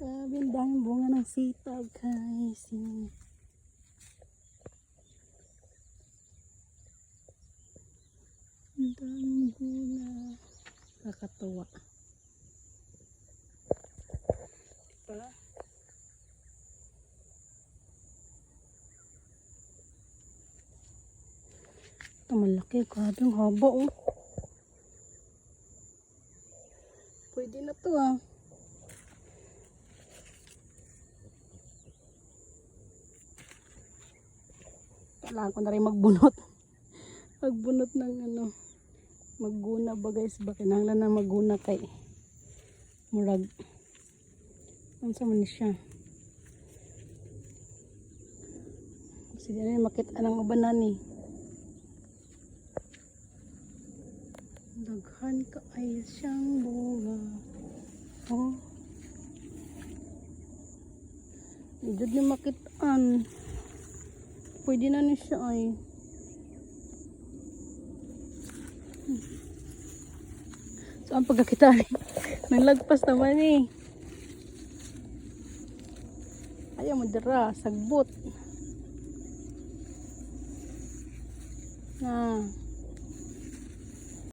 Grabe, ang daming bunga ng sitaw, guys. Ang daming bunga. Nakakatuwa. Diba? Ito malaki. Grabe, ang haba, oh. Pwede na to, ah. Kailangan ko na rin magbunot. Magbunot ng ano. Magguna ba, guys? Ba kinahanglan na magguna kay murag. Ano sa man siya? Kasi dyan na makita ng ubanan eh. Daghan ka ay siyang bunga. Oh. Medyo din makitaan. Pwede na ni siya ay. So ang pagkakita ni naglagpas naman eh. Ayaw mo dira, sagbot. Na.